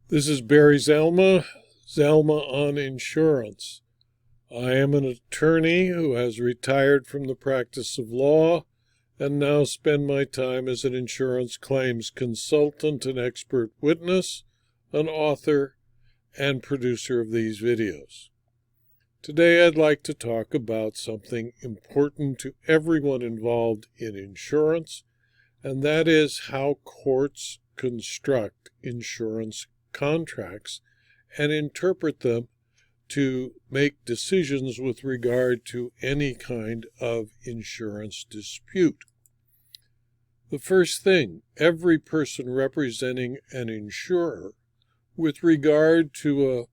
This is Barry Zalma on insurance. I am an attorney who has retired from the practice of law and now spend my time as an insurance claims consultant and expert witness, an author, and producer of these videos. Today I'd like to talk about something important to everyone involved in insurance, and that is how courts construct insurance contracts and interpret them to make decisions with regard to any kind of insurance dispute. The first thing, every person representing an insurer with regard to a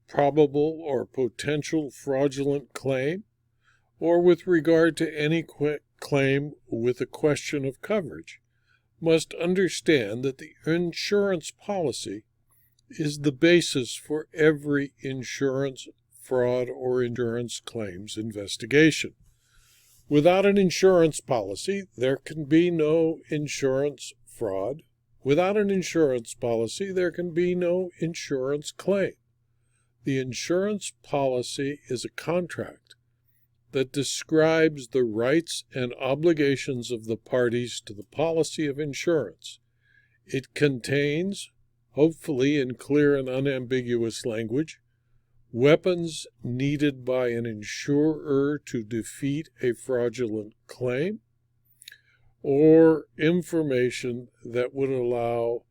probable or potential fraudulent claim, or with regard to any claim with a question of coverage, must understand that the insurance policy is the basis for every insurance fraud or insurance claims investigation. Without an insurance policy, there can be no insurance fraud. Without an insurance policy, there can be no insurance claim. The insurance policy is a contract that describes the rights and obligations of the parties to the policy of insurance. It contains, hopefully in clear and unambiguous language, weapons needed by an insurer to defeat a fraudulent claim, or information that would allow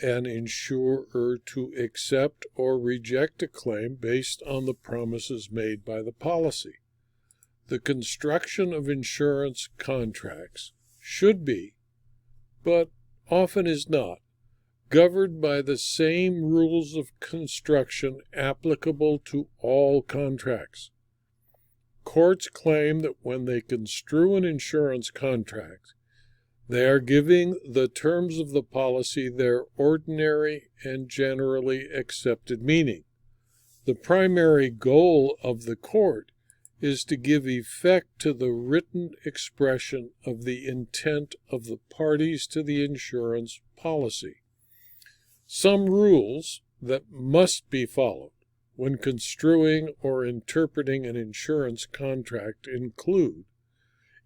an insurer to accept or reject a claim based on the promises made by the policy. The construction of insurance contracts should be, but often is not, governed by the same rules of construction applicable to all contracts. Courts claim that when they construe an insurance contract, they are giving the terms of the policy their ordinary and generally accepted meaning. The primary goal of the court is to give effect to the written expression of the intent of the parties to the insurance policy. Some rules that must be followed when construing or interpreting an insurance contract include: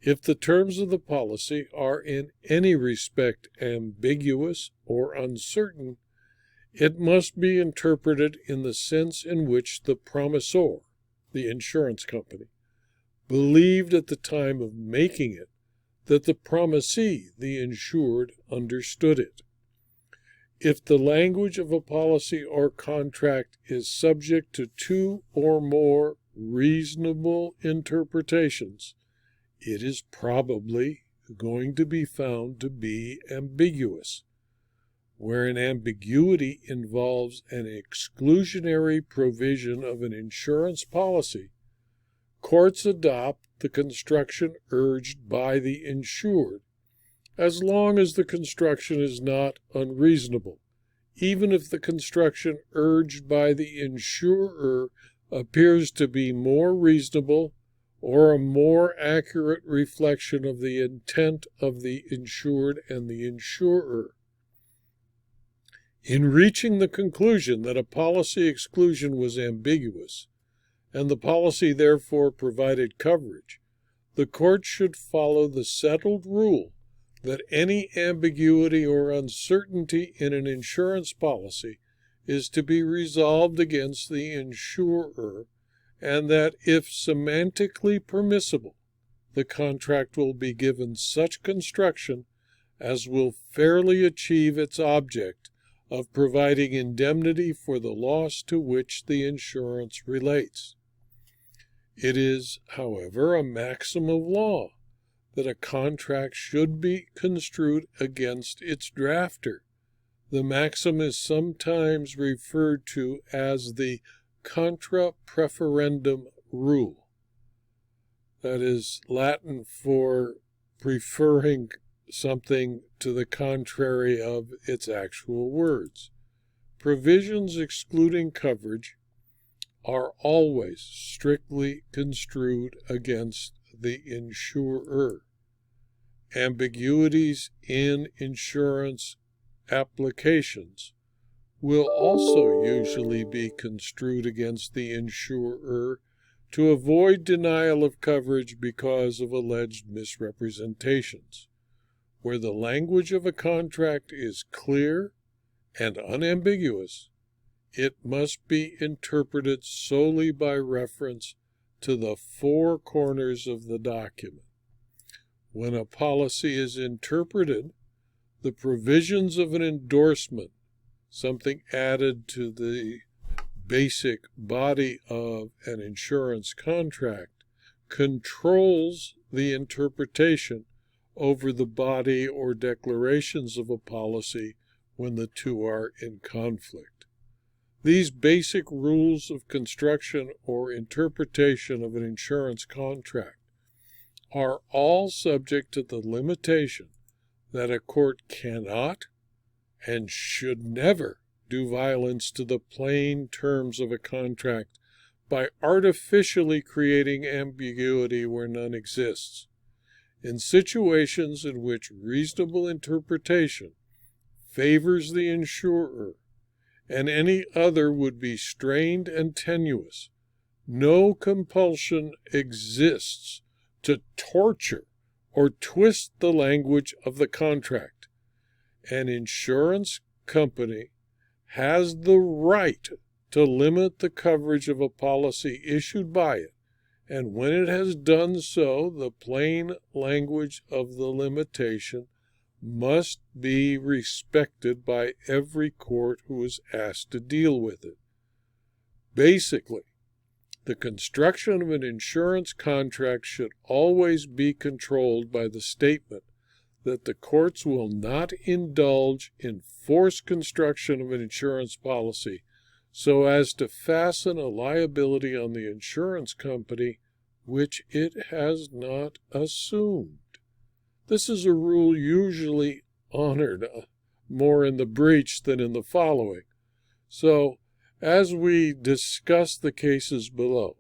if the terms of the policy are in any respect ambiguous or uncertain, it must be interpreted in the sense in which the promisor, the insurance company, believed at the time of making it that the promisee, the insured, understood it. If the language of a policy or contract is subject to two or more reasonable interpretations, it is probably going to be found to be ambiguous. Where an ambiguity involves an exclusionary provision of an insurance policy, courts adopt the construction urged by the insured, as long as the construction is not unreasonable, even if the construction urged by the insurer appears to be more reasonable or a more accurate reflection of the intent of the insured and the insurer. In reaching the conclusion that a policy exclusion was ambiguous, and the policy therefore provided coverage, the court should follow the settled rule that any ambiguity or uncertainty in an insurance policy is to be resolved against the insurer, and that if semantically permissible, the contract will be given such construction as will fairly achieve its object of providing indemnity for the loss to which the insurance relates. It is, however, a maxim of law that a contract should be construed against its drafter. The maxim is sometimes referred to as the contra preferendum rule. That is Latin for preferring something to the contrary of its actual words. Provisions excluding coverage are always strictly construed against the insurer. Ambiguities in insurance applications will also usually be construed against the insurer to avoid denial of coverage because of alleged misrepresentations. Where the language of a contract is clear and unambiguous, it must be interpreted solely by reference to the four corners of the document. When a policy is interpreted, the provisions of an endorsement, something added to the basic body of an insurance contract, controls the interpretation over the body or declarations of a policy when the two are in conflict. These basic rules of construction or interpretation of an insurance contract are all subject to the limitation that a court cannot and should never do violence to the plain terms of a contract by artificially creating ambiguity where none exists. In situations in which reasonable interpretation favors the insurer and any other would be strained and tenuous, no compulsion exists to torture or twist the language of the contract. An insurance company has the right to limit the coverage of a policy issued by it, and when it has done so, the plain language of the limitation must be respected by every court who is asked to deal with it. Basically, the construction of an insurance contract should always be controlled by the statement that the courts will not indulge in forced construction of an insurance policy so as to fasten a liability on the insurance company which it has not assumed. This is a rule usually honored more in the breach than in the following. So, as we discuss the cases below,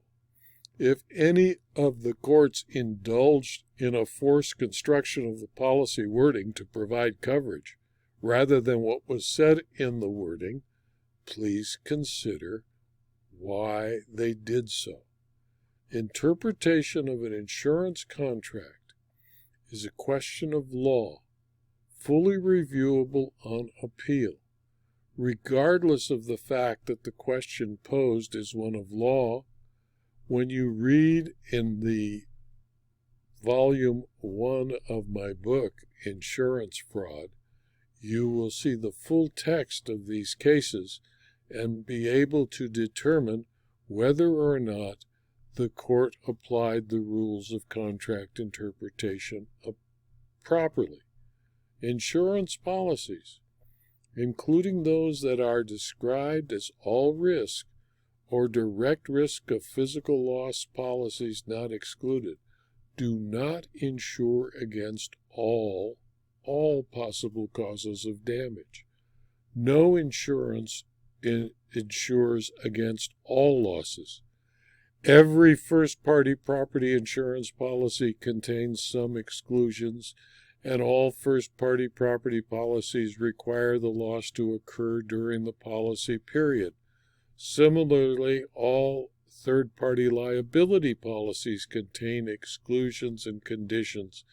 if any of the courts indulged in a forced construction of the policy wording to provide coverage, rather than what was said in the wording, please consider why they did so. Interpretation of an insurance contract is a question of law, fully reviewable on appeal, regardless of the fact that the question posed is one of law. When you read in the volume 1 of my book, Insurance Fraud, you will see the full text of these cases and be able to determine whether or not the court applied the rules of contract interpretation properly. Insurance policies, including those that are described as all risk or direct risk of physical loss policies not excluded, do not insure against all possible causes of damage. No insurance insures against all losses. Every first-party property insurance policy contains some exclusions, and all first-party property policies require the loss to occur during the policy period. Similarly, all third-party liability policies contain exclusions and conditions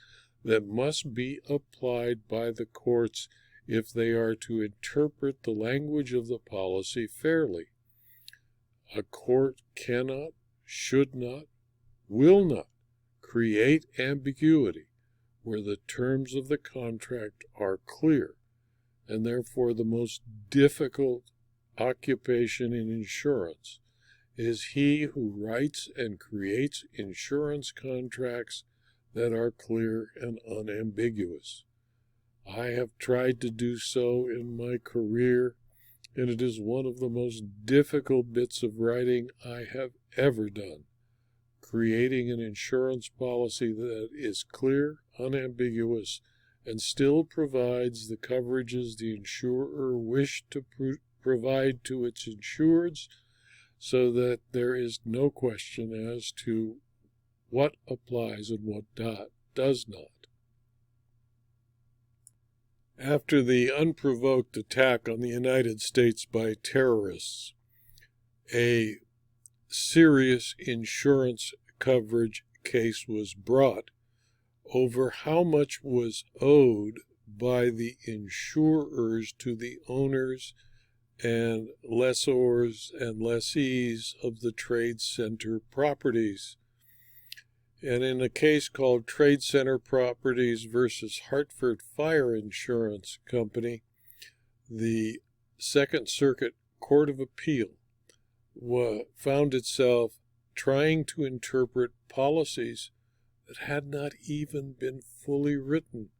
that must be applied by the courts if they are to interpret the language of the policy fairly. A court cannot, should not, will not create ambiguity where the terms of the contract are clear, and therefore the most difficult occupation in insurance is he who writes and creates insurance contracts that are clear and unambiguous. I have tried to do so in my career, and it is one of the most difficult bits of writing I have ever done. Creating an insurance policy that is clear, unambiguous, and still provides the coverages the insurer wished to provide to its insureds, so that there is no question as to what applies and what does not. After the unprovoked attack on the United States by terrorists, a serious insurance coverage case was brought over how much was owed by the insurers to the owners and lessors and lessees of the trade center properties. And in a case called Trade Center Properties versus Hartford Fire Insurance Company, the Second Circuit Court of Appeal found itself trying to interpret policies that had not even been fully written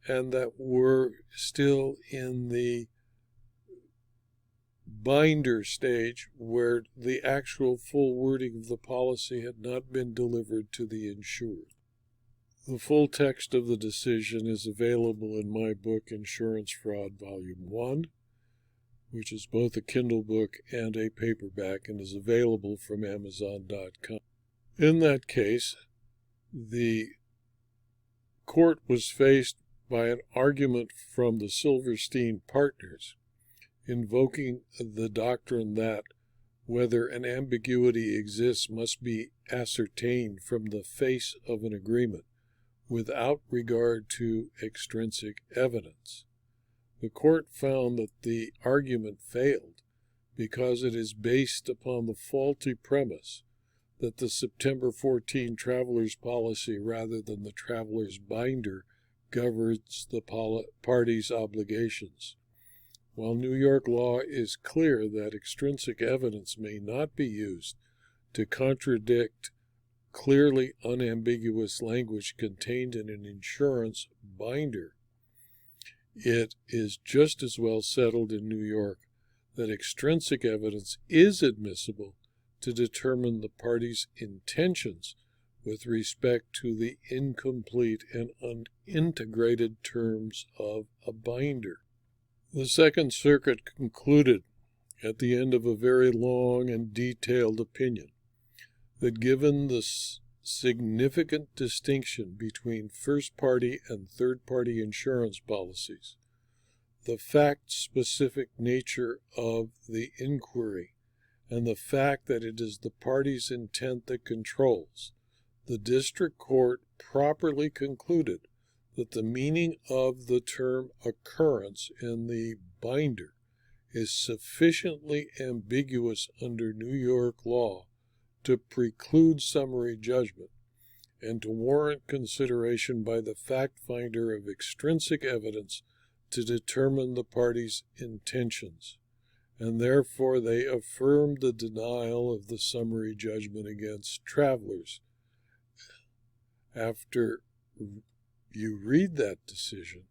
and that were still in the binder stage, where the actual full wording of the policy had not been delivered to the insured. The full text of the decision is available in my book, Insurance Fraud, Volume 1, which is both a Kindle book and a paperback and is available from Amazon.com. In that case, the court was faced by an argument from the Silverstein partners, invoking the doctrine that whether an ambiguity exists must be ascertained from the face of an agreement without regard to extrinsic evidence. The court found that the argument failed because it is based upon the faulty premise that the September 14 traveler's policy, rather than the traveler's binder, governs the party's obligations. While New York law is clear that extrinsic evidence may not be used to contradict clearly unambiguous language contained in an insurance binder, it is just as well settled in New York that extrinsic evidence is admissible to determine the party's intentions with respect to the incomplete and unintegrated terms of a binder. The Second Circuit concluded, at the end of a very long and detailed opinion, that given the significant distinction between first-party and third-party insurance policies, the fact-specific nature of the inquiry, and the fact that it is the party's intent that controls, the district court properly concluded that the meaning of the term occurrence in the binder is sufficiently ambiguous under New York law to preclude summary judgment and to warrant consideration by the fact finder of extrinsic evidence to determine the party's intentions, and therefore they affirmed the denial of the summary judgment against travelers. After you read that decision,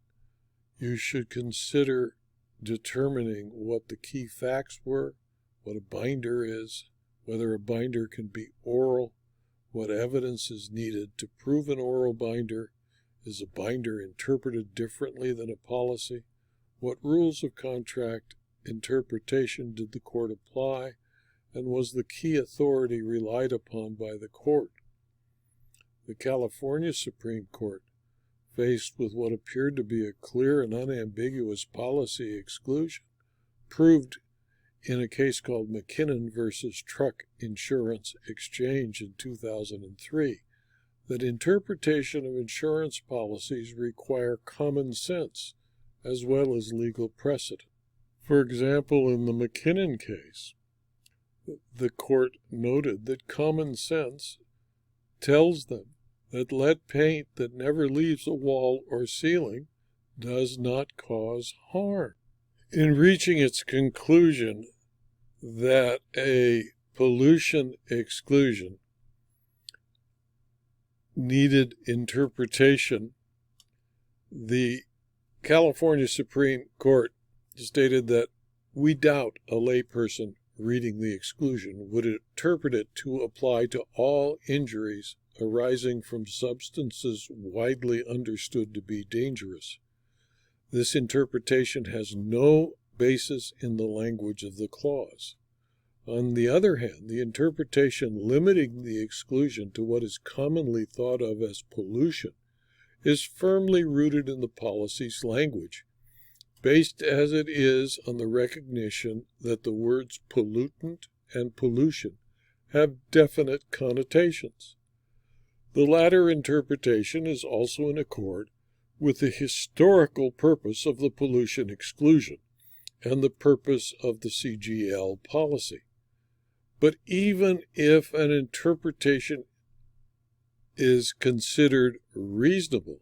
you should consider determining what the key facts were, what a binder is, whether a binder can be oral, what evidence is needed to prove an oral binder, is a binder interpreted differently than a policy, what rules of contract interpretation did the court apply, and was the key authority relied upon by the court. The California Supreme Court, faced with what appeared to be a clear and unambiguous policy exclusion, proved in a case called McKinnon versus Truck Insurance Exchange in 2003 that interpretation of insurance policies require common sense as well as legal precedent. For example, in the McKinnon case, the court noted that common sense tells them that lead paint that never leaves a wall or ceiling does not cause harm. In reaching its conclusion that a pollution exclusion needed interpretation, the California Supreme Court stated that we doubt a layperson reading the exclusion would interpret it to apply to all injuries arising from substances widely understood to be dangerous. This interpretation has no basis in the language of the clause. On the other hand, the interpretation limiting the exclusion to what is commonly thought of as pollution is firmly rooted in the policy's language based as it is on the recognition that the words pollutant and pollution have definite connotations. The latter interpretation is also in accord with the historical purpose of the pollution exclusion and the purpose of the CGL policy. But even if an interpretation is considered reasonable,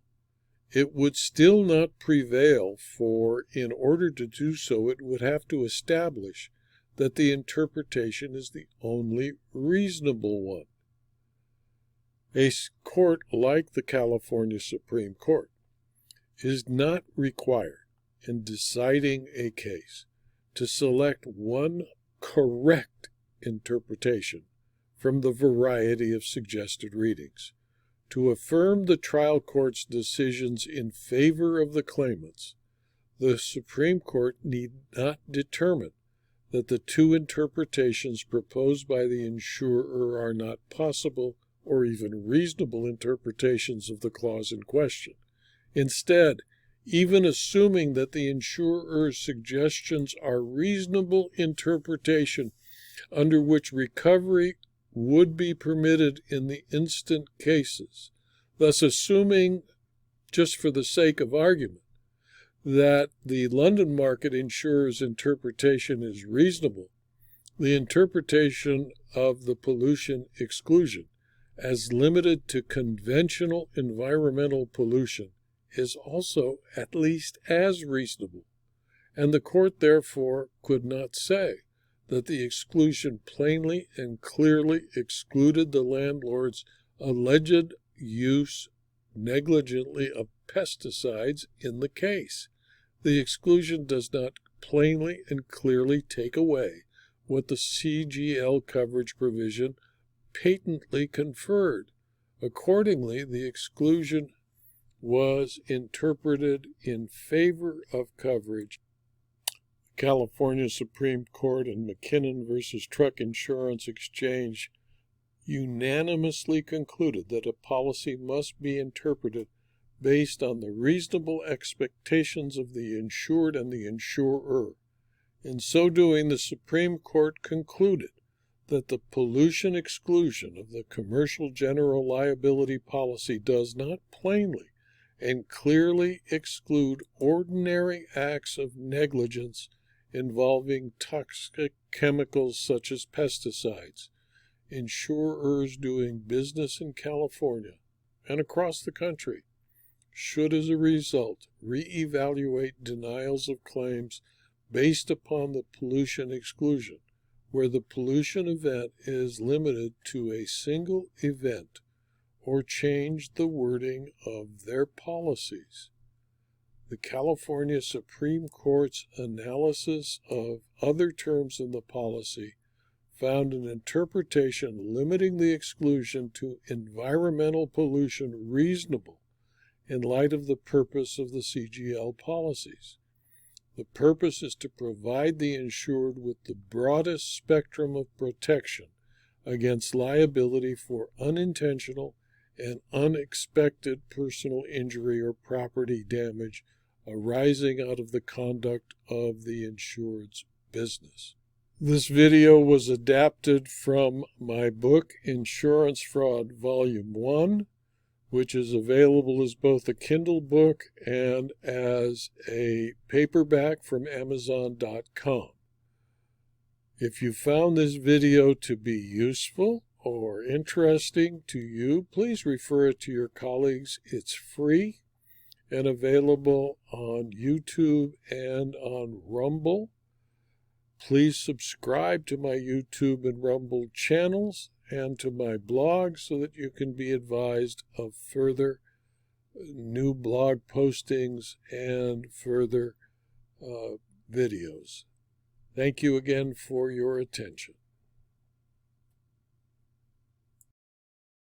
it would still not prevail, for in order to do so it would have to establish that the interpretation is the only reasonable one. A court like the California Supreme Court is not required in deciding a case to select one correct interpretation from the variety of suggested readings. To affirm the trial court's decisions in favor of the claimants, the Supreme Court need not determine that the two interpretations proposed by the insurer are not possible or even reasonable interpretations of the clause in question. Instead, even assuming that the insurer's suggestions are reasonable interpretation under which recovery would be permitted in the instant cases, thus assuming, just for the sake of argument, that the London market insurer's interpretation is reasonable, the interpretation of the pollution exclusion as limited to conventional environmental pollution is also at least as reasonable, and the court therefore could not say that the exclusion plainly and clearly excluded the landlord's alleged use negligently of pesticides in the case. The exclusion does not plainly and clearly take away what the CGL coverage provision patently conferred. Accordingly, the exclusion was interpreted in favor of coverage. California Supreme Court in McKinnon v. Truck Insurance Exchange unanimously concluded that a policy must be interpreted based on the reasonable expectations of the insured and the insurer. In so doing, the Supreme Court concluded that the pollution exclusion of the commercial general liability policy does not plainly and clearly exclude ordinary acts of negligence involving toxic chemicals such as pesticides. Insurers doing business in California and across the country should, as a result, reevaluate denials of claims based upon the pollution exclusion, where the pollution event is limited to a single event, or change the wording of their policies. The California Supreme Court's analysis of other terms in the policy found an interpretation limiting the exclusion to environmental pollution reasonable in light of the purpose of the CGL policies. The purpose is to provide the insured with the broadest spectrum of protection against liability for unintentional and unexpected personal injury or property damage arising out of the conduct of the insured's business. This video was adapted from my book, Insurance Fraud, Volume 1, which is available as both a Kindle book and as a paperback from Amazon.com. If you found this video to be useful or interesting to you, please refer it to your colleagues. It's free and available on YouTube and on Rumble. Please subscribe to my YouTube and Rumble channels and to my blog so that you can be advised of further new blog postings and further videos. Thank you again for your attention.